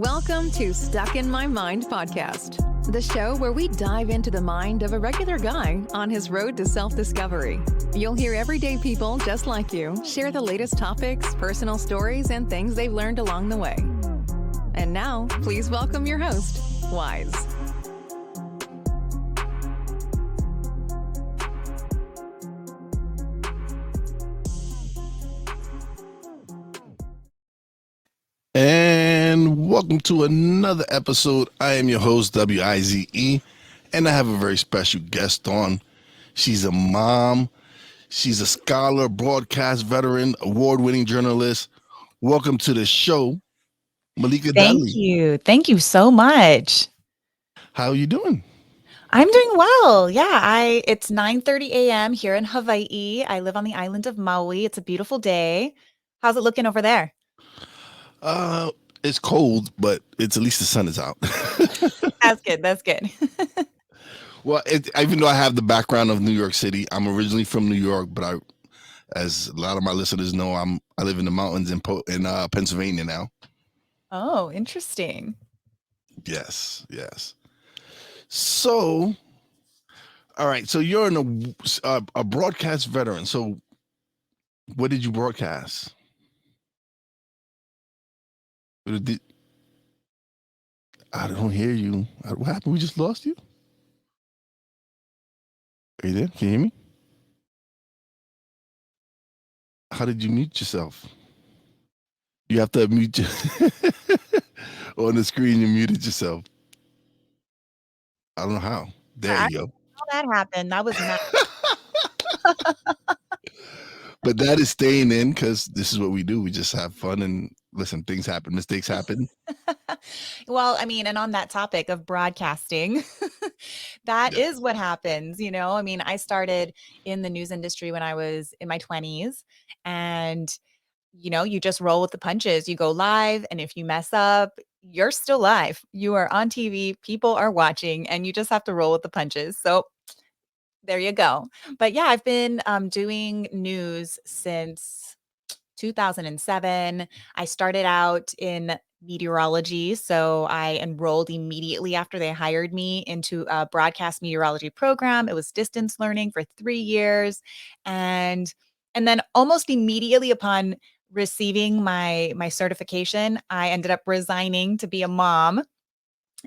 Welcome to Stuck in My Mind podcast, the show where we dive into the mind of a regular guy on his road to self-discovery. You'll hear everyday people just like you share the latest topics, personal stories, and things they've learned along the way. And now, please welcome your host, WIZE. And welcome to another episode. I am your host, WIZE, and I have a very special guest on. She's a mom, she's a scholar, broadcast veteran, award-winning journalist. Welcome to the show, Malika Dudley. Thank you so much. How are you doing? I'm doing well. Yeah, it's 9:30 a.m. here in Hawaii. I live on the island of Maui. It's a beautiful day. How's it looking over there? It's cold, but at least the sun is out. That's good. That's good. Well, even though I have the background of New York City, I'm originally from New York, but as a lot of my listeners know, I live in the mountains in Pennsylvania now. Oh, interesting. Yes. So, all right. So you're a broadcast veteran. So, what did you broadcast? I don't hear you. What happened? We just lost you? Are you there? Can you hear me? How did you mute yourself? You have to mute on the screen. You muted yourself. I don't know how. There you go. How that happened? That was not. But that is staying in because this is what we do. We just have fun and listen, things happen, mistakes happen. Well, I mean, and on that topic of broadcasting, that is what happens. I mean, I started in the news industry when I was in my 20s, and you just roll with the punches. You go live, and if you mess up, you're still live. You are on TV, people are watching, and you just have to roll with the punches. So there you go. But yeah, I've been doing news since 2007. I started out in meteorology. So I enrolled immediately after they hired me into a broadcast meteorology program. It was distance learning for 3 years. And then almost immediately upon receiving my certification, I ended up resigning to be a mom.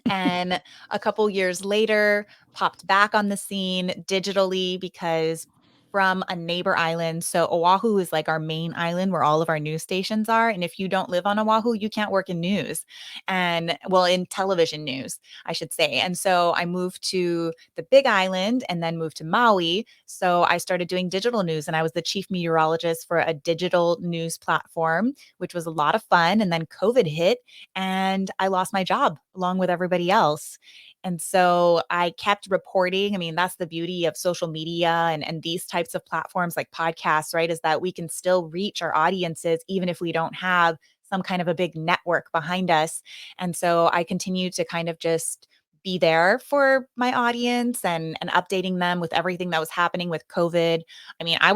And a couple years later, popped back on the scene digitally because from a neighbor island. So Oahu is like our main island where all of our news stations are. And if you don't live on Oahu, you can't work in news and in television news, I should say. And so I moved to the Big Island and then moved to Maui. So I started doing digital news and I was the chief meteorologist for a digital news platform, which was a lot of fun. And then COVID hit and I lost my job along with everybody else. And so I kept reporting. I mean, that's the beauty of social media and these types of platforms like podcasts, right? Is that we can still reach our audiences even if we don't have some kind of a big network behind us. And so I continue to kind of just be there for my audience and updating them with everything that was happening with COVID. I mean, I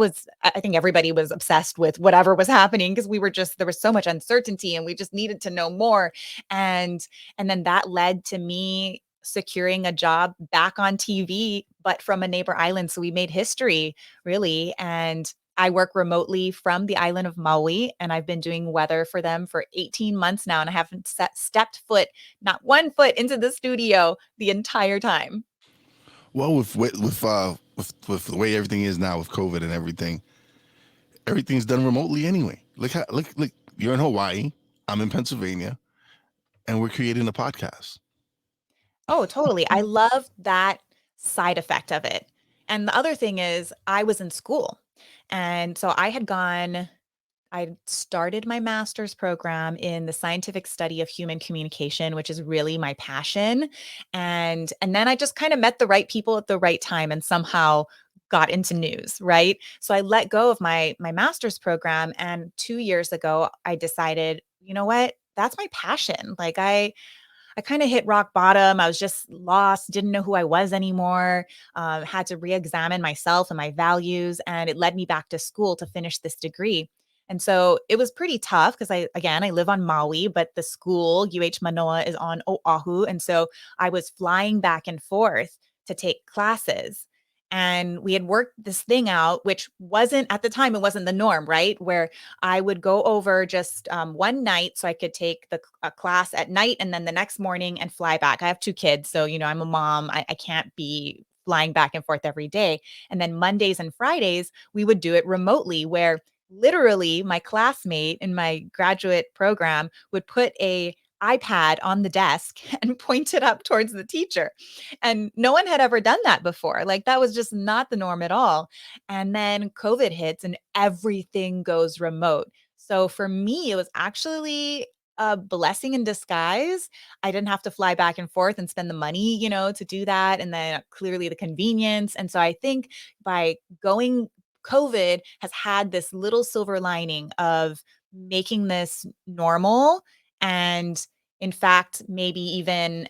think everybody was obsessed with whatever was happening because there was so much uncertainty and we just needed to know more. And then that led to me securing a job back on TV, but from a neighbor island. So we made history really. And I work remotely from the island of Maui, and I've been doing weather for them for 18 months now. And I haven't stepped not one foot into the studio the entire time. Well, with the way everything is now with COVID and everything's done remotely anyway. Look, you're in Hawaii, I'm in Pennsylvania, and we're creating a podcast. Oh, totally. I love that side effect of it. And the other thing is I was in school. And so I started my master's program in the scientific study of human communication, which is really my passion. And then I just kind of met the right people at the right time and somehow got into news, right? So I let go of my master's program, and 2 years ago I decided, you know what? That's my passion. Like I kind of hit rock bottom. I was just lost, didn't know who I was anymore, had to re-examine myself and my values. And it led me back to school to finish this degree. And so it was pretty tough because I live on Maui, but the school, UH Manoa, is on Oahu. And so I was flying back and forth to take classes. And we had worked this thing out, which wasn't at the time, it wasn't the norm, right? Where I would go over just one night so I could take a class at night and then the next morning and fly back. I have two kids. So, I'm a mom. I can't be flying back and forth every day. And then Mondays and Fridays, we would do it remotely where literally my classmate in my graduate program would put a iPad on the desk and point it up towards the teacher. And no one had ever done that before. Like that was just not the norm at all. And then COVID hits and everything goes remote. So for me, it was actually a blessing in disguise. I didn't have to fly back and forth and spend the money, to do that. And then clearly the convenience. And so I think by going, COVID has had this little silver lining of making this normal and in fact, maybe even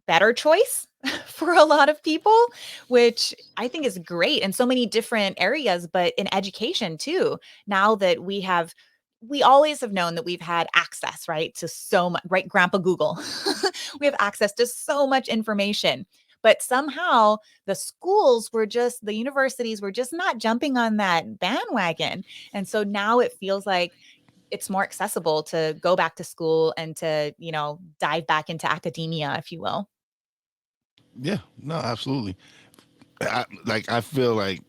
better choice for a lot of people, which I think is great in so many different areas, but in education too. Now that we always have known that we've had access, right, to so much, right? Grandpa Google. We have access to so much information. But somehow the universities were just not jumping on that bandwagon. And so now it feels like it's more accessible to go back to school and to, dive back into academia, if you will. Yeah, no, absolutely. I feel like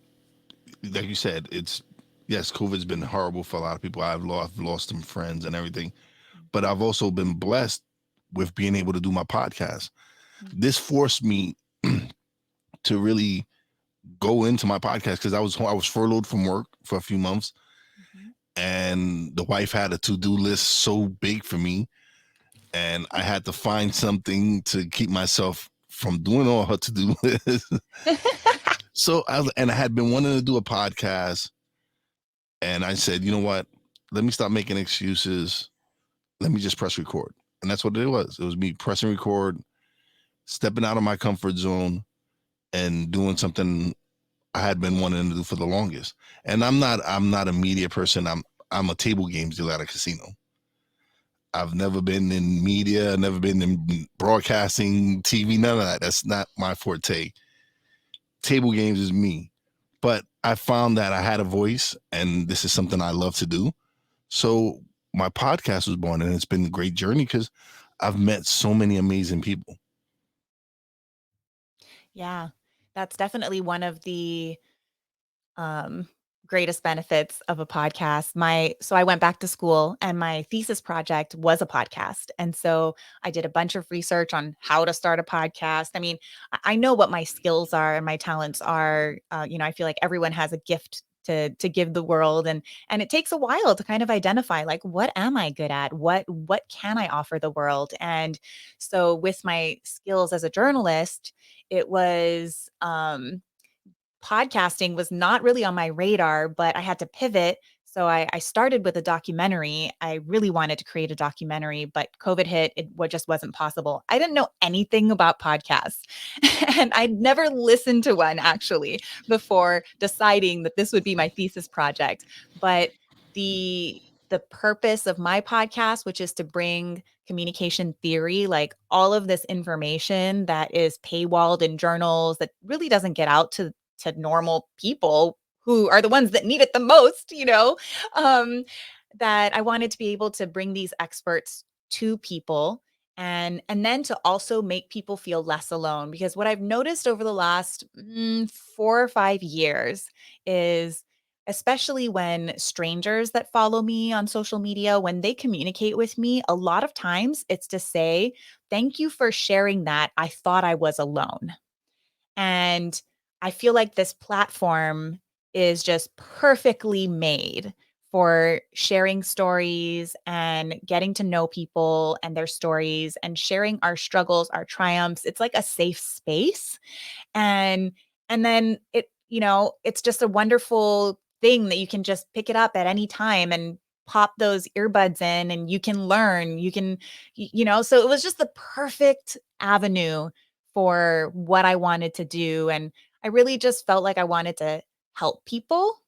you said, it's yes, COVID's been horrible for a lot of people. I've lost some friends and everything, but I've also been blessed with being able to do my podcast. Mhm. This forced me to really go into my podcast because I was furloughed from work for a few months, Mhm. and the wife had a to do list so big for me, and I had to find something to keep myself from doing all her to do list. So I had been wanting to do a podcast, and I said, you know what? Let me stop making excuses. Let me just press record, and that's what it was. It was me pressing record, stepping out of my comfort zone, and doing something I had been wanting to do for the longest. And I'm not a media person. I'm a table games dealer at a casino. I've never been in media, never been in broadcasting, TV, none of that. That's not my forte. Table games is me. But I found that I had a voice and this is something I love to do. So my podcast was born, and it's been a great journey because I've met so many amazing people. Yeah, that's definitely one of the um, greatest benefits of a podcast. So I went back to school and my thesis project was a podcast. And so I did a bunch of research on how to start a podcast. I mean, I know what my skills are and my talents are. I feel like everyone has a gift to give the world, and it takes a while to kind of identify like what am I good at? What can I offer the world? And so with my skills as a journalist, it was podcasting was not really on my radar, but I had to pivot. So I started with a documentary. I really wanted to create a documentary, but COVID hit. Just wasn't possible. I didn't know anything about podcasts, and I'd never listened to one actually before deciding that this would be my thesis project. But the purpose of my podcast, which is to bring communication theory, like all of this information that is paywalled in journals that really doesn't get out to normal people who are the ones that need it the most, um, that I wanted to be able to bring these experts to people and then to also make people feel less alone because what I've noticed over the last 4 or 5 years is especially when strangers that follow me on social media when they communicate with me a lot of times it's to say thank you for sharing that I thought I was alone. And I feel like this platform is just perfectly made for sharing stories and getting to know people and their stories and sharing our struggles, our triumphs. It's like a safe space. And and then it's just a wonderful thing that you can just pick it up at any time and pop those earbuds in and you can learn. So it was just the perfect avenue for what I wanted to do. And I really just felt like I wanted to help people.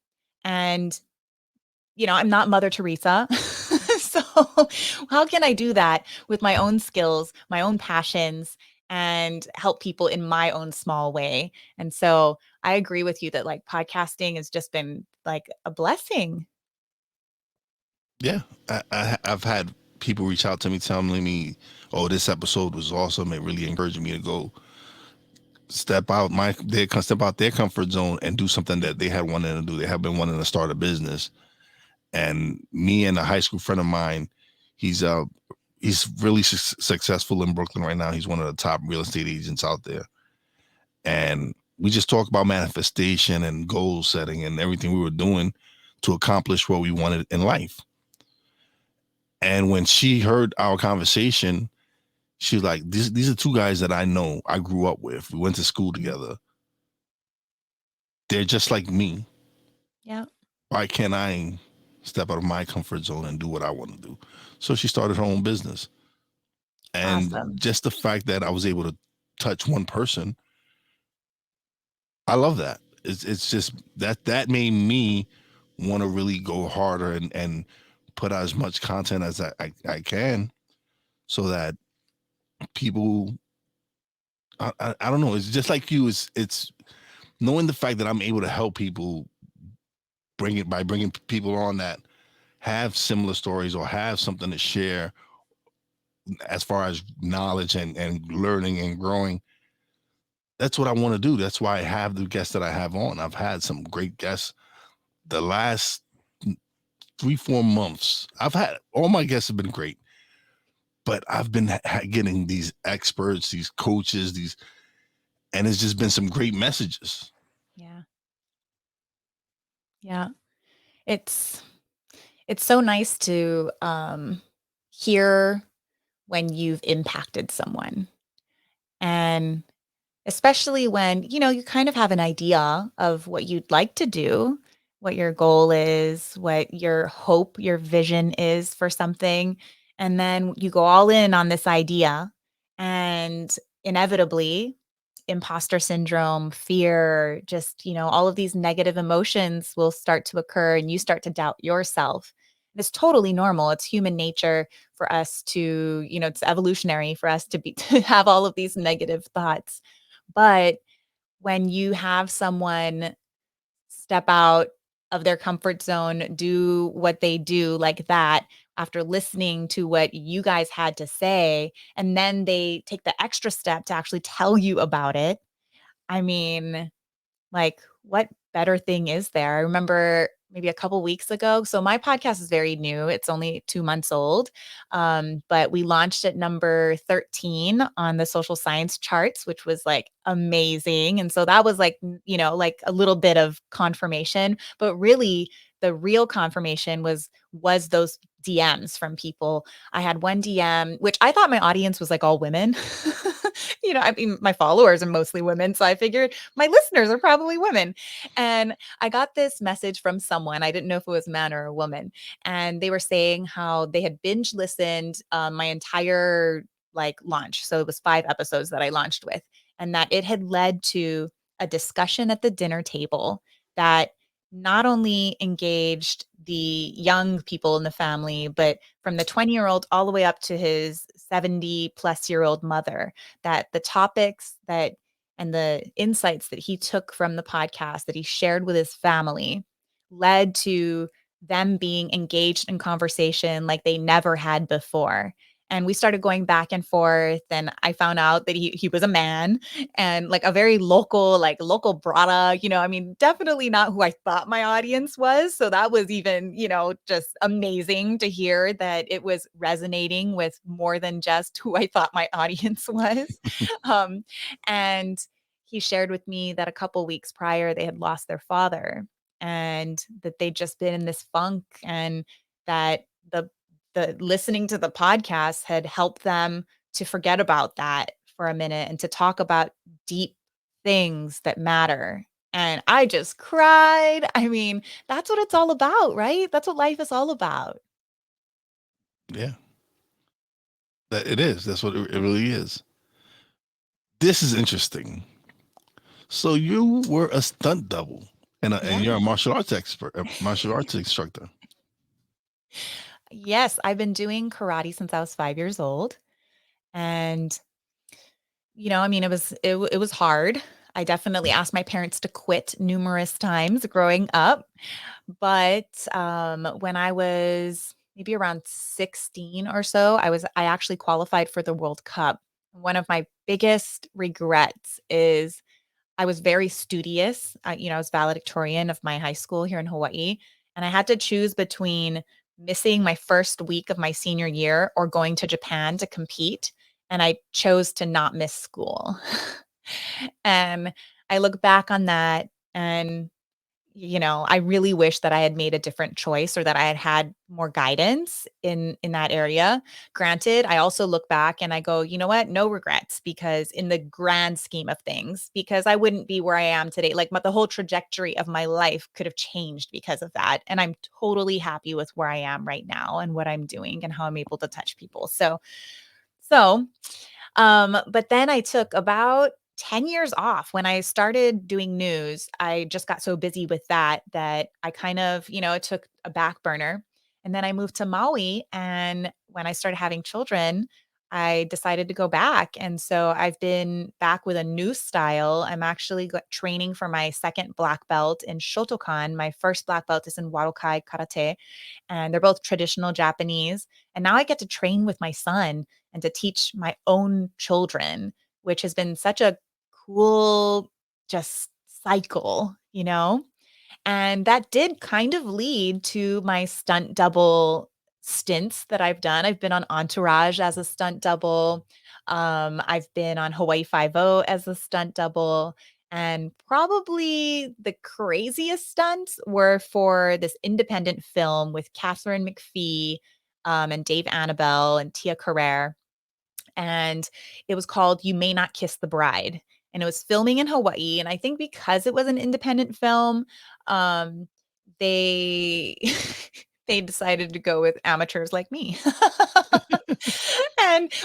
And I'm not Mother Teresa. So how can I do that with my own skills, my own passions, and help people in my own small way? And so I agree with you that like podcasting has just been like a blessing. Yeah, I've had people reach out to me telling me, "Oh, this episode was awesome. It really encouraged me to go step out their comfort zone and do something that they had wanted to do. They have been wanting to start a business." And me and a high school friend of mine, he's uh he's really successful in Brooklyn right now. He's one of the top real estate agents out there, and we just talk about manifestation and goal setting and everything we were doing to accomplish what we wanted in life. And when she heard our conversation, she was like, these are two guys that I know, I grew up with. We went to school Mhm. together. They're just like me. Yeah. Why can't I step out of my comfort zone and do what I want to do?" So she started her own business. And Awesome. just the fact that I was able to touch one person, I love that. It's just that made me want to really go harder and put out as much content as I can, so that people, I don't know, it's just like you, it's knowing the fact that I'm able to help people, bring it by bringing people on that have similar stories or have something to share as far as knowledge and learning and growing. That's what I want to do. That's why I have the guests that I have on. I've had some great guests the last 3 4 months. I've had all my guests have been great, but I've been getting these experts, these coaches, and it's just been some great messages. Yeah. Yeah. It's it's so nice to hear when you've impacted someone. And especially when, you kind of have an idea of what you'd like to do, what your goal is, what your hope, your vision is for something, and then you go all in on this idea, and inevitably, imposter syndrome, fear, just, all of these negative emotions will start to occur and you start to doubt yourself. And it's totally normal. It's human nature for us to, it's evolutionary for us to be to have all of these negative thoughts. But when you have someone step out of their comfort zone, do what they do like that, after listening to what you guys had to say, and then they take the extra step to actually tell you about it. I mean, like, what better thing is there? I remember maybe a couple weeks ago. So my podcast is very new. It's only 2 months old. But we launched at number 13 on the social science charts, which was like amazing. And so that was like, like a little bit of confirmation, but really the real confirmation was those DMs from people. I had one DM, which I thought my audience was like all women. I mean, my followers are mostly women. So I figured my listeners are probably women. And I got this message from someone. I didn't know if it was a man or a woman. And they were saying how they had binge listened my entire like launch. So it was 5 episodes that I launched with, and that it had led to a discussion at the dinner table that not only engaged the young people in the family, but from the 20-year-old all the way up to his 70-plus-year-old mother, that the topics that and the insights that he took from the podcast that he shared with his family led to them being engaged in conversation like they never had before. And we started going back and forth, and I found out that he was a man, and like a very local, like local brada, I mean, definitely not who I thought my audience was. So that was even, just amazing to hear that it was resonating with more than just who I thought my audience was. Um, and he shared with me that a couple weeks prior they had lost their father, and that they'd just been in this funk, and that the listening to the podcast had helped them to forget about that for a minute and to talk about deep things that matter. And I just cried. I mean, that's what it's all about, right? That's what life is all about. Yeah, that it is. That's what it really is. This is interesting. So you were a stunt double, and Yeah. you're a martial arts expert, a martial arts instructor. Yes, I've been doing karate since I was 5 years old, and, I mean, it was hard. I definitely asked my parents to quit numerous times growing up, but, when I was maybe around 16 or so, I actually qualified for the World Cup. One of my biggest regrets is I was very studious. I was valedictorian of my high school here in Hawaii, and I had to choose between missing my first week of my senior year or going to Japan to compete, and I chose to not miss school. And I look back on that and I really wish that I had made a different choice or that I had had more guidance in that area. Granted, I also look back and I go, "You know what? No regrets," because in the grand scheme of things, because I wouldn't be where I am today. Like, the whole trajectory of my life could have changed because of that, and I'm totally happy with where I am right now and what I'm doing and how I'm able to touch people. So, but then I took about 10 years off. When I started doing news, I just got so busy with that I kind of, it took a back burner. And then I moved to Maui. And when I started having children, I decided to go back. And so I've been back with a new style. I'm actually training for my second black belt in Shotokan. My first black belt is in Warokai Karate, and they're both traditional Japanese. And now I get to train with my son and to teach my own children, which has been such a cool just cycle. And that did kind of lead to my stunt double stints that I've done. I've been on Entourage as a stunt double. I've been on Hawaii Five-O as a stunt double. And probably the craziest stunts were for this independent film with Catherine McPhee, and Dave Annabelle and Tia Carrere, and it was called You May Not Kiss the Bride, and it was filming in Hawaii, and I think because it was an independent film, um, they they decided to go with amateurs like me.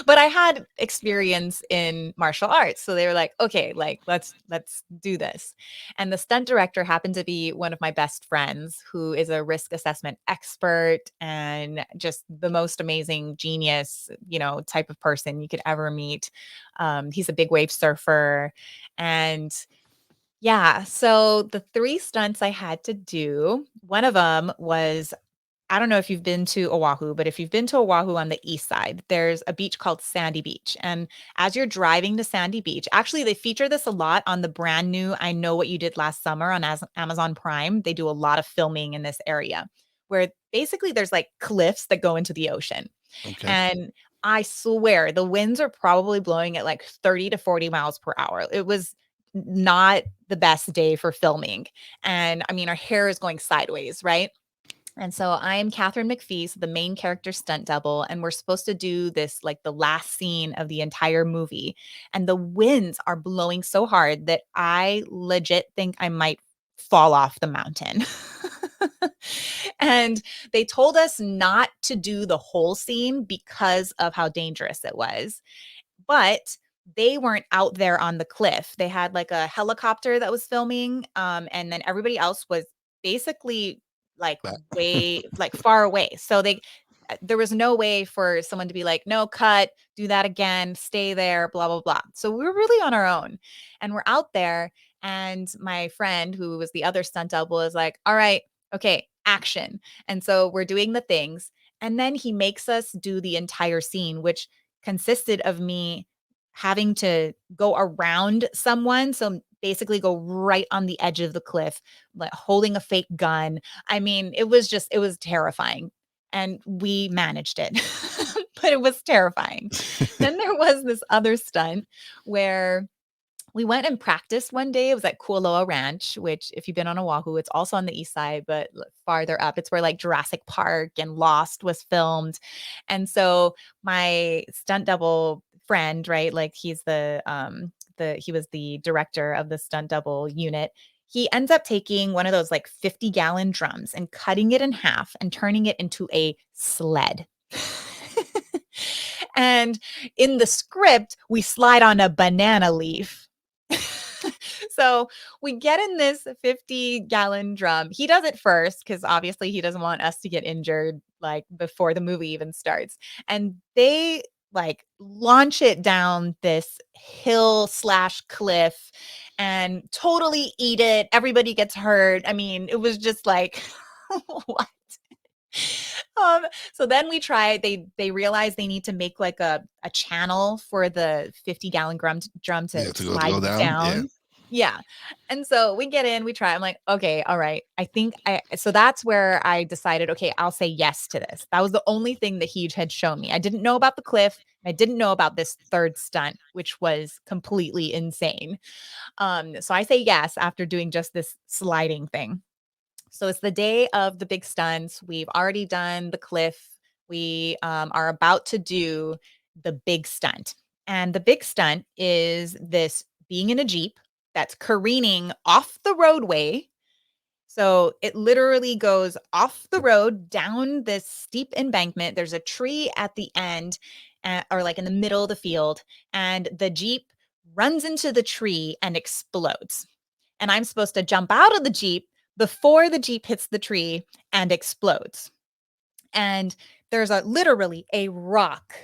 But I had experience in martial arts, so they were like, "Okay, like, let's do this." And the stunt director happened to be one of my best friends who is a risk assessment expert and just the most amazing genius, type of person you could ever meet. He's a big wave surfer, and yeah, so the 3 stunts I had to do, one of them was, I don't know if you've been to Oahu, but if you've been to Oahu on the east side, there's a beach called Sandy Beach. And as you're driving to Sandy Beach, actually, they feature this a lot on the brand new I Know What You Did Last Summer on Amazon Prime. They do a lot of filming in this area where basically there's like cliffs that go into the ocean. Okay. And I swear the winds are probably blowing at like 30 to 40 miles per hour. It was not the best day for filming. And I mean, our hair is going sideways, right? And so I am Catherine McPhee, so the main character stunt double, and we're supposed to do this like the last scene of the entire movie. And the winds are blowing so hard that I legit think I might fall off the mountain. And they told us not to do the whole scene because of how dangerous it was. But they weren't out there on the cliff. They had like a helicopter that was filming, and then everybody else was basically like That. way like far away. So there was no way for someone to be like, "No, cut, do that again, stay there, blah blah blah." So we were really on our own. And we're out there, and my friend who was the other stunt double is like, "All right, okay, action." And so we're doing the things, and then he makes us do the entire scene, which consisted of me having to go around someone. So basically go right on the edge of the cliff, like holding a fake gun. I mean, it was terrifying. And we managed it, but it was terrifying. Then there was this other stunt where we went and practiced one day. It was at Kualoa Ranch, which if you've been on Oahu, it's also on the east side, but farther up. It's where like Jurassic Park and Lost was filmed. And so my stunt double friend, right? Like he's he was the director of the stunt double unit. He ends up taking one of those like 50-gallon drums and cutting it in half and turning it into a sled. And in the script, we slide on a banana leaf. So we get in this 50-gallon drum. He does it first because obviously he doesn't want us to get injured like before the movie even starts. And they like launch it down this hill slash cliff and totally eat it. Everybody gets hurt. I mean, it was just like, what? So then we try, they realize they need to make like a channel for the 50-gallon drum to Yeah, to go slide down. Yeah. down. Yeah. And so we get in, we try. I'm like, okay, all right. I think so that's where I decided, okay, I'll say yes to this. That was the only thing that he had shown me. I didn't know about the cliff. I didn't know about this third stunt, which was completely insane. So I say yes after doing just this sliding thing. So it's the day of the big stunts. We've already done the cliff. We are about to do the big stunt. And the big stunt is this being in a Jeep that's careening off the roadway. So it literally goes off the road down this steep embankment. There's a tree at the end, or like in the middle of the field, and the Jeep runs into the tree and explodes. And I'm supposed to jump out of the Jeep before the Jeep hits the tree and explodes. And there's literally a rock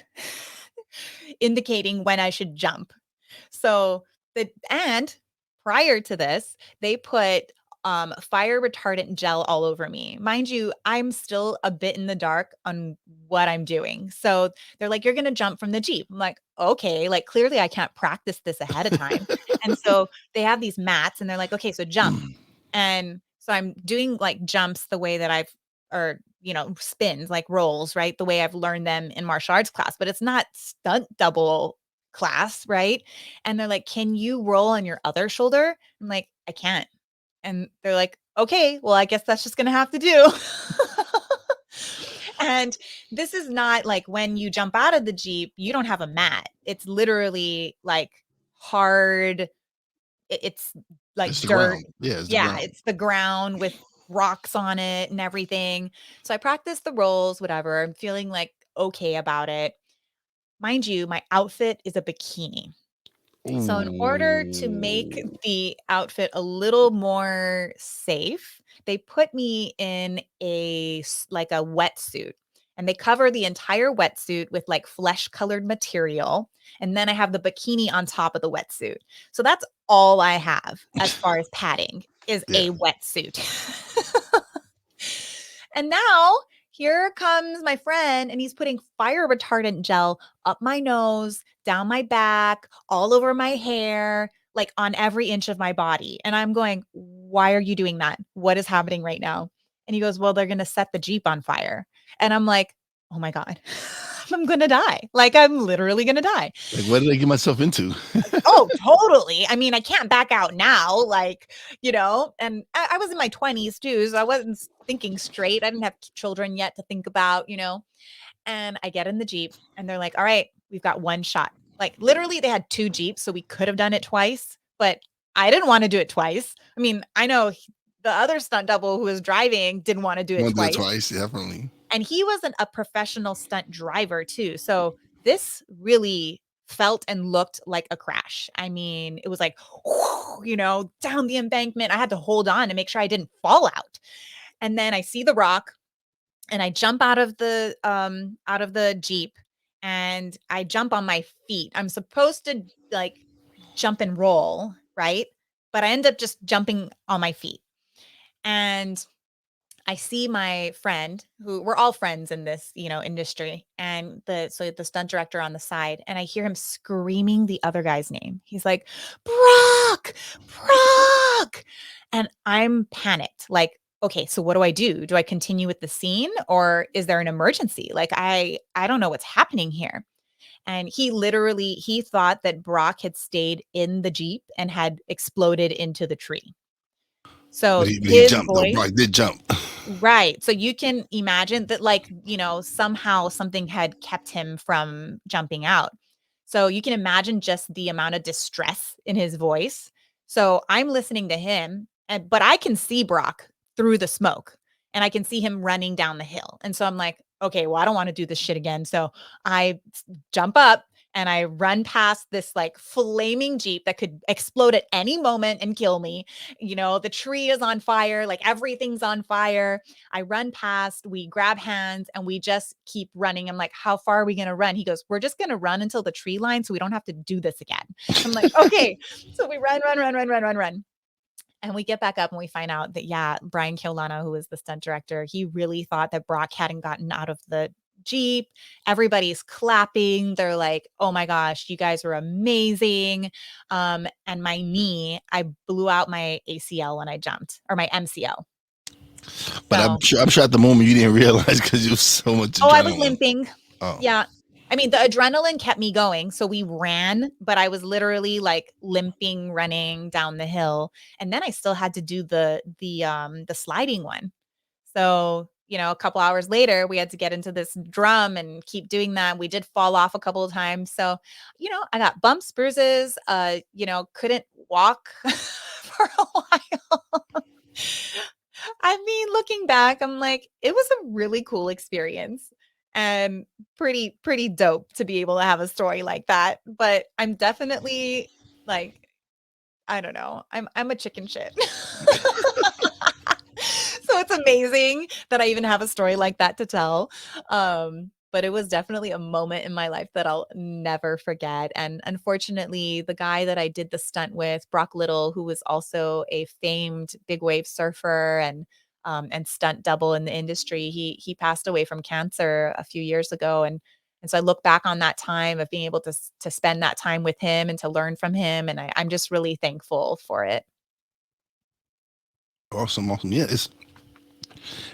indicating when I should jump. So and prior to this, they put fire retardant gel all over me. Mind you, I'm still a bit in the dark on what I'm doing. So they're like, you're gonna jump from the Jeep. I'm like, okay, like clearly I can't practice this ahead of time. And so they have these mats and they're like, okay, so jump. And so I'm doing like jumps the way that or spins, like rolls, right? The way I've learned them in martial arts class, but it's not stunt double class, right? And they're like, "Can you roll on your other shoulder?" I'm like, "I can't." And they're like, "Okay, well, I guess that's just gonna have to do." And this is not like when you jump out of the Jeep, you don't have a mat. It's literally like hard. It's like It's the dirt. ground. Yeah, it's the Yeah, ground. it's the ground with rocks on it and everything. So I practiced the rolls, whatever. I'm feeling like okay about it. Mind you, my outfit is a bikini. So in order to make Ooh. the outfit a little more safe, they put me in like a wetsuit. And they cover the entire wetsuit with like flesh colored material. And then I have the bikini on top of the wetsuit. So that's all I have as far as padding is Yeah. a wetsuit. And now here comes my friend, and he's putting fire retardant gel up my nose, down my back, all over my hair, like on every inch of my body. And I'm going, why are you doing that? What is happening right now? And he goes, well, they're going to set the Jeep on fire. And I'm like, oh my God, I'm going to die. Like, I'm literally going to die. Like, what did I get myself into? Oh, totally. I mean, I can't back out now, like, and I was in my 20s too, so I wasn't thinking straight. I didn't have children yet to think about, and I get in the Jeep and they're like, all right, we've got one shot. Like, literally, they had two Jeeps, so we could have done it twice, but I didn't want to do it twice. I mean, I know the other stunt double who was driving didn't want to do it Want to do it twice. twice, definitely. And he wasn't a professional stunt driver too. So this really felt and looked like a crash. I mean, it was like, down the embankment. I had to hold on to make sure I didn't fall out. And then I see the rock and I jump out of the Jeep and I jump on my feet. I'm supposed to like jump and roll, right? But I end up just jumping on my feet. And I see my friend who we're all friends in this, industry, and the stunt director on the side, and I hear him screaming the other guy's name. He's like, "Brock, Brock!" And I'm panicked. Like, okay, so what do I do? Do I continue with the scene or is there an emergency? Like I don't know what's happening here. And he thought that Brock had stayed in the Jeep and had exploded into the tree. But So he his jumped though. voice. Brock did jump. Right. So you can imagine that, like, somehow something had kept him from jumping out. So you can imagine just the amount of distress in his voice. So I'm listening to him, but I can see Brock through the smoke and I can see him running down the hill. And so I'm like, okay, well, I don't want to do this shit again. So I jump up and I run past this like flaming Jeep that could explode at any moment and kill me. The tree is on fire, like everything's on fire. I run past, we grab hands, and we just keep running. I'm like, how far are we going to run? He goes, we're just going to run until the tree line so we don't have to do this again. I'm like, okay. So we run. And we get back up and we find out that, yeah, Brian Keolana, who was the stunt director, he really thought that Brock hadn't gotten out of the Jeep. Everybody's clapping. They're like, oh my gosh, you guys were amazing. And my knee, I blew out my ACL when I jumped, or my MCL. But I'm sure at the moment you didn't realize because you was so much adrenaline. I was limping. Oh. Yeah. I mean, the adrenaline kept me going. So we ran, but I was literally like limping, running down the hill. And then I still had to do the sliding one. So, a couple hours later, we had to get into this drum and keep doing that. We did fall off a couple of times. So, I got bumps, bruises, couldn't walk for a while. I mean, looking back, I'm like, it was a really cool experience and pretty dope to be able to have a story like that. But I'm definitely like, I don't know. I'm a chicken shit. So it's amazing that I even have a story like that to tell. But it was definitely a moment in my life that I'll never forget. And unfortunately, the guy that I did the stunt with, Brock Little, who was also a famed big wave surfer and stunt double in the industry, he passed away from cancer a few years ago. And so I look back on that time of being able to spend that time with him and to learn from him. And I'm just really thankful for it. Awesome. Yeah,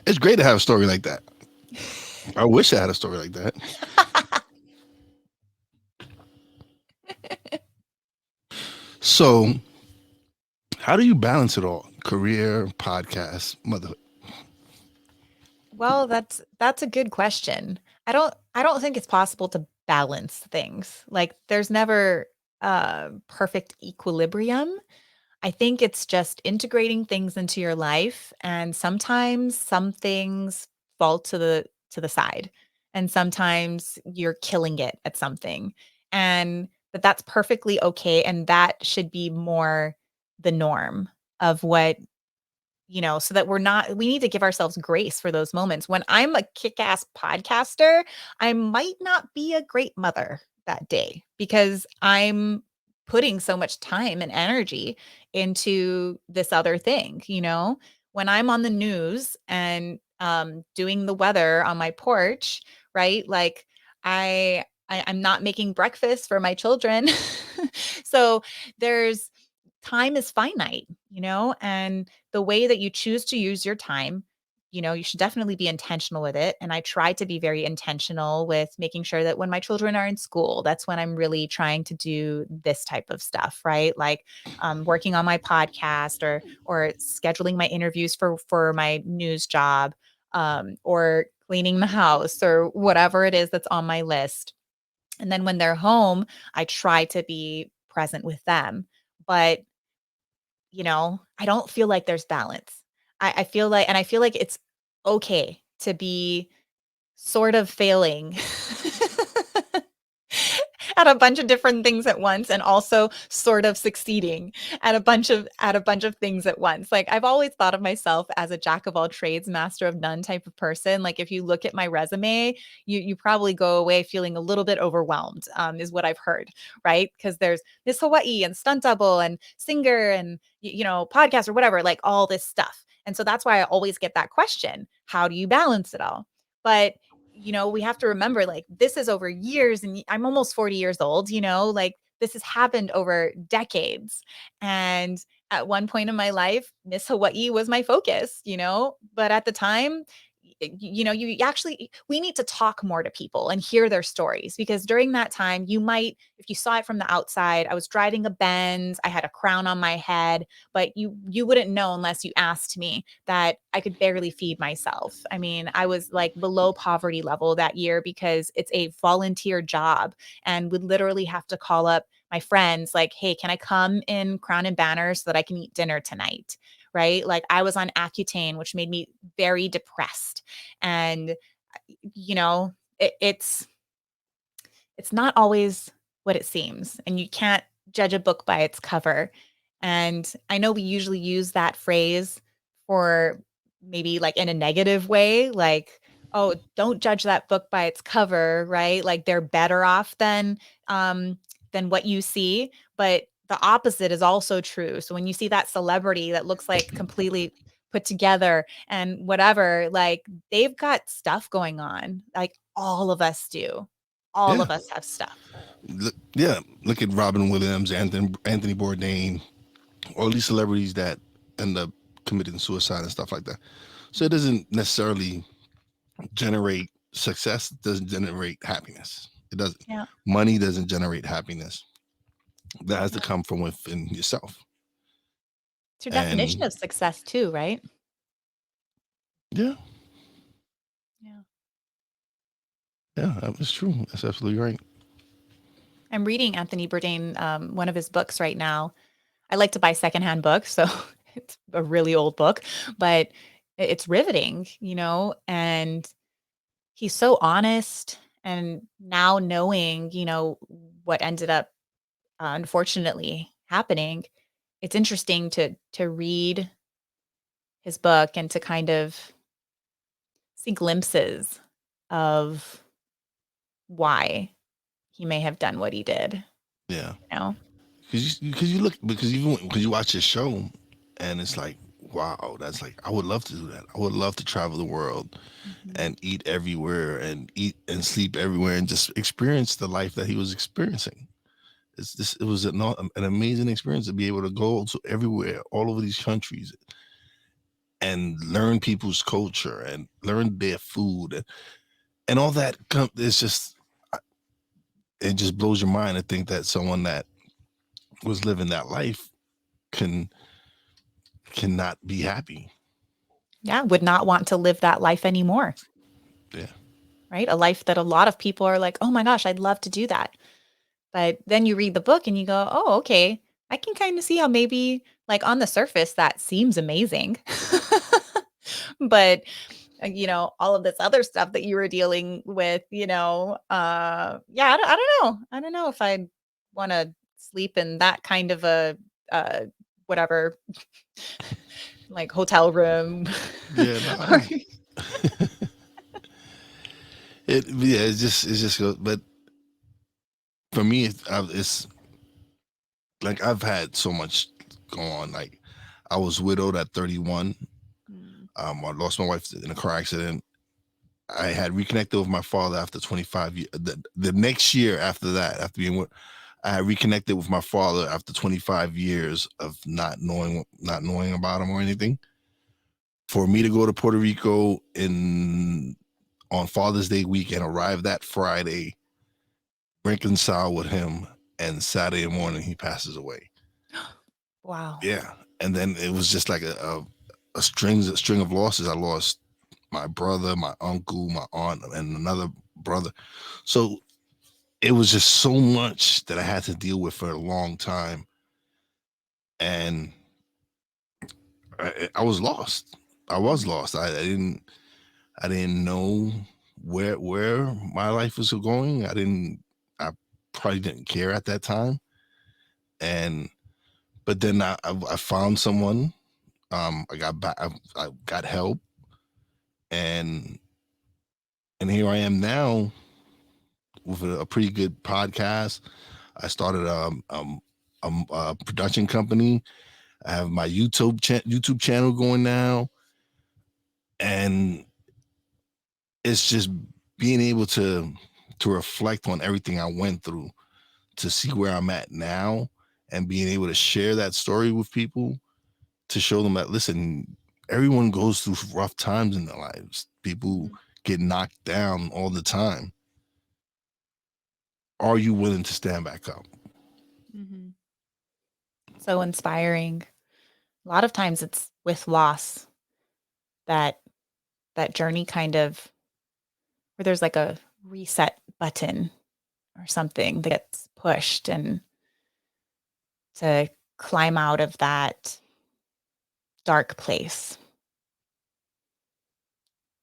it's great to have a story like that. I wish I had a story like that. So, how do you balance it all? Career, podcast, motherhood? Well, that's a good question. I don't think it's possible to balance things. Like there's never a perfect equilibrium. I think it's just integrating things into your life, and sometimes some things fall to the side, and sometimes you're killing it at something. And that's perfectly okay, and that should be more the norm of what so that we need to give ourselves grace for those moments. When I'm a kick-ass podcaster, I might not be a great mother that day because I'm putting so much time and energy into this other thing. When I'm on the news and doing the weather on my porch, right? Like I'm not making breakfast for my children. So there's time is finite, and the way that you choose to use your time, you should definitely be intentional with it. And I try to be very intentional with making sure that when my children are in school, that's when I'm really trying to do this type of stuff, right? Like working on my podcast or scheduling my interviews for my news job, or cleaning the house or whatever it is that's on my list. And then when they're home, I try to be present with them. But I don't feel like there's balance. I feel like it's okay to be sort of failing at a bunch of different things at once, and also sort of succeeding at a bunch of things at once. Like I've always thought of myself as a jack of all trades, master of none type of person. Like if you look at my resume, you probably go away feeling a little bit overwhelmed, is what I've heard, right? Because there's Miss Hawai'i and stunt double and singer and podcast or whatever, like all this stuff. And so that's why I always get that question: how do you balance it all? But we have to remember, like, this is over years, and I'm almost 40 years old, like this has happened over decades. And at one point in my life, Miss Hawai'i was my focus, but at the time, you actually, we need to talk more to people and hear their stories, because during that time, if you saw it from the outside, I was driving a Benz, I had a crown on my head, but you wouldn't know unless you asked me that I could barely feed myself. I mean, I was like below poverty level that year because it's a volunteer job, and would literally have to call up my friends like, hey, can I come in Crown and Banner so that I can eat dinner tonight? Right? Like I was on Accutane, which made me very depressed. And it's not always what it seems, and you can't judge a book by its cover. And I know we usually use that phrase for maybe like in a negative way, like, oh, don't judge that book by its cover, right? Like they're better off than what you see. But the opposite is also true. So when you see that celebrity that looks like completely put together and whatever, like they've got stuff going on. Like all of us do. All Yeah. of us have stuff. Yeah. Look at Robin Williams, Anthony Bourdain, all these celebrities that end up committing suicide and stuff like that. So it doesn't necessarily generate success. It doesn't generate happiness. It doesn't. Yeah. Money doesn't generate happiness. That has to Yeah. come from within yourself. It's your definition And of success too, right? yeah, Yeah. yeah, that was true. That's absolutely right. I'm reading Anthony Bourdain, one of his books right now. I like to buy secondhand books, so it's a really old book, but it's riveting, and he's so honest. And now knowing, what ended up unfortunately happening, it's interesting to read his book and to kind of see glimpses of why he may have done what he did, Yeah, you know? because you look because even because you watch this show, and it's like, wow, that's like I would love to do that. I would love to travel the world Mhm. and eat everywhere and eat and sleep everywhere and just experience the life that he was experiencing. It was an amazing experience to be able to go to everywhere, all over these countries, and learn people's culture and learn their food and all that. It's just it just blows your mind to think that someone that was living that life can cannot be happy. Yeah, would not want to live that life anymore, Yeah, right? A life that a lot of people are like, "Oh my gosh, I'd love to do that." But then you read the book and you go, "Oh, okay. I can kind of see how maybe like on the surface that seems amazing." But all of this other stuff that you were dealing with, yeah, I don't know. I don't know if I'd want to sleep in that kind of a uh whatever like hotel room. yeah, no. Or- Yeah, it's just but for me it's like I've had so much go on. Like I was widowed at 31. Mm, I lost my wife in a car accident. I had reconnected with my father after 25 years. The next year after that, after being with, I had reconnected with my father after 25 years of not knowing about him or anything. For me to go to Puerto Rico in on Father's Day week and arrive that Friday, reconcile with him, and Saturday morning he passes away. wow. Yeah, and then it was just like a string of losses. I lost my brother, my uncle, my aunt, and another brother. So it was just so much that I had to deal with for a long time, and I was lost. I was Mhm, lost. I didn't know where my life was going. I probably didn't care at that time, and but then I found someone. I got back. I got help, and here I am now with a pretty good podcast. I started a production company. I have my YouTube channel going now, and it's just being able to reflect on everything I went through to see where I'm at now, and being able to share that story with people to show them that listen, everyone goes through rough times in their lives. People mhm, get knocked down all the time. Are you willing to stand back up? mhm. So inspiring. A lot of times it's with loss that that journey kind of where there's like a reset button or something that gets pushed and to climb out of that dark place.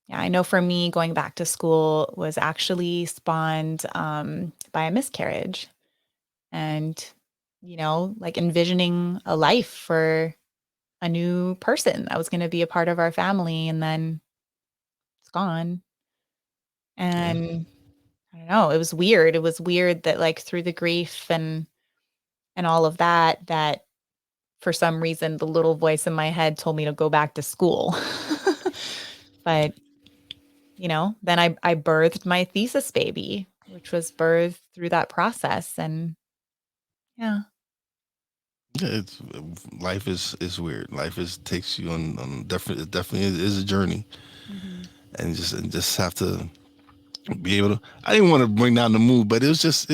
Yeah, I know for me, going back to school was actually spawned by a miscarriage. and, like envisioning a life for a new person that was going to be a part of our family. And then it's gone. Yeah. And I don't know, it was weird. It was weird that like through the grief and all of that, that for some reason the little voice in my head told me to go back to school. But then I birthed my thesis baby, which was birthed through that process. And yeah. Yeah, it's life is weird. Life takes you on definitely is a journey, Mhm. and just have to be able to. I didn't want to bring down the mood, but it's just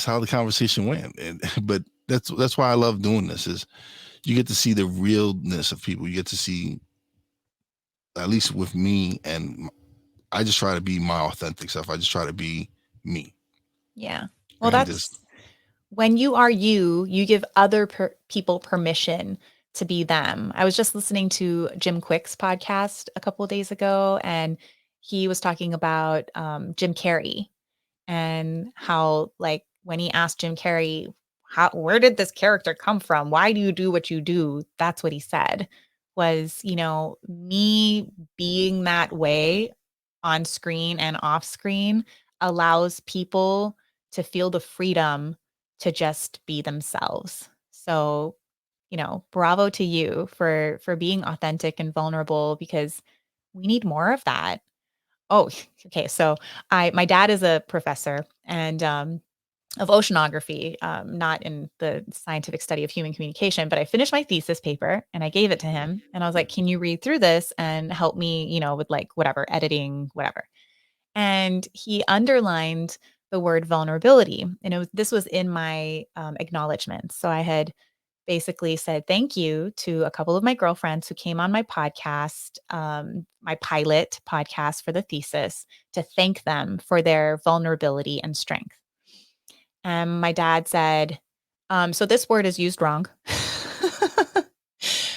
how the conversation went. And but that's why I love doing this. Is you get to see the realness of people. You get to see, at least with me, and I just try to be my authentic self. I just try to be me, Yeah. Well, and just that's when you are you, you give other people permission to be them. I was just listening to Jim Quick's podcast a couple of days ago, and he was talking about Jim Carrey and how, like, when he asked Jim Carrey, where did this character come from? Why do you do what you do? That's what he said was, me being that way on screen and off screen allows people to feel the freedom to just be themselves. So, bravo to you for being authentic and vulnerable, because we need more of that. Oh, okay. So my dad is a professor and of oceanography, not in the scientific study of human communication, but I finished my thesis paper and I gave it to him and I was like, can you read through this and help me, with like whatever editing, whatever. And he underlined the word vulnerability. And this was in my acknowledgments. So I had basically said thank you to a couple of my girlfriends who came on my podcast, my pilot podcast for the thesis, to thank them for their vulnerability and strength. And my dad said, so this word is used wrong. I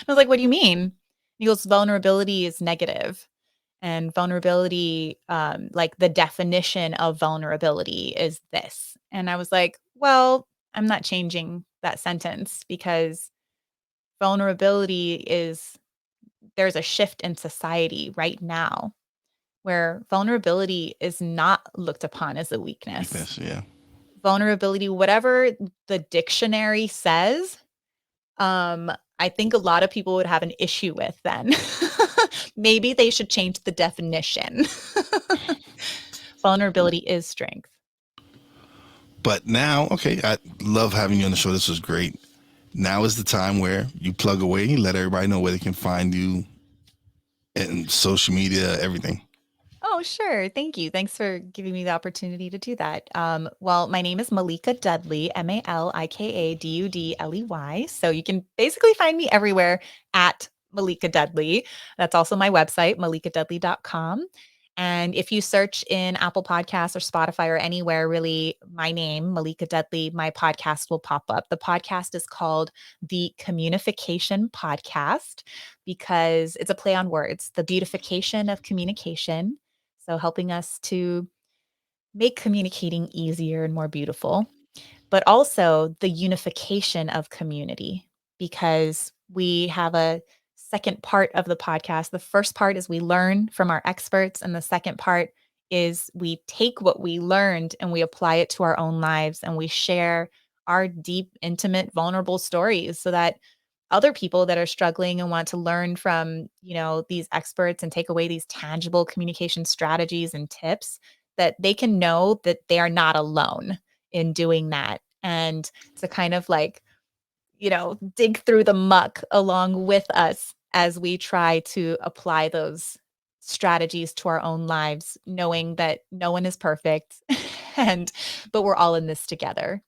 was like, what do you mean? He goes, vulnerability is negative. And vulnerability, like the definition of vulnerability is this. And I was like, well, I'm not changing that sentence because vulnerability is, there's a shift in society right now where vulnerability is not looked upon as a weakness. weakness. Yeah. Vulnerability, whatever the dictionary says, I think a lot of people would have an issue with then. Maybe they should change the definition. Vulnerability is strength. But now, okay, I love having you on the show. This was great. Now is the time where you plug away, let everybody know where they can find you and social media, everything. Oh, sure. Thank you. Thanks for giving me the opportunity to do that. Well, my name is Malika Dudley, MALIKADUDLEY. So you can basically find me everywhere at Malika Dudley. That's also my website, malikadudley.com. And if you search in Apple Podcasts or Spotify or anywhere, really, my name, Malika Dudley, my podcast will pop up. The podcast is called the Communification Podcast because it's a play on words, the beautification of communication. So helping us to make communicating easier and more beautiful, but also the unification of community, because we have a second part of the podcast. The first part is we learn from our experts, and the second part is we take what we learned and we apply it to our own lives, and we share our deep, intimate, vulnerable stories so that other people that are struggling and want to learn from, these experts and take away these tangible communication strategies and tips, that they can know that they are not alone in doing that. And to kind of like, dig through the muck along with us as we try to apply those strategies to our own lives, knowing that no one is perfect but we're all in this together.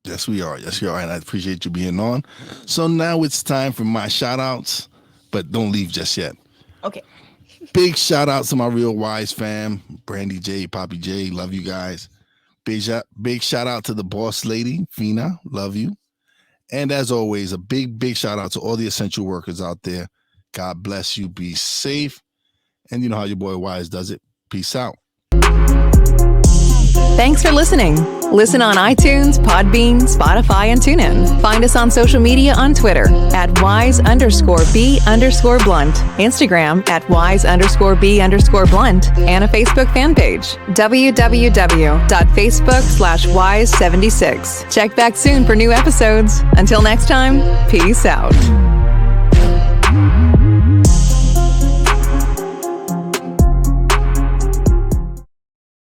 Yes, we are. Yes, we are. And I appreciate you being on. So now it's time for my shout outs, but don't leave just yet. Okay. Big shout out to my real WIZE fam, Brandy J, Poppy J. Love you guys. Big shout out to the boss lady, Fina. Love you. And as always, a big shout out to all the essential workers out there. God bless you. Be safe. And you know how your boy WIZE does it. Peace out. Thanks for listening. Listen on iTunes, Podbean, Spotify, and TuneIn. Find us on social media on Twitter at WIZE_B_blunt, Instagram at WIZE_B_blunt, and a Facebook fan page, www.facebook.com/WIZE76. Check back soon for new episodes. Until next time, peace out.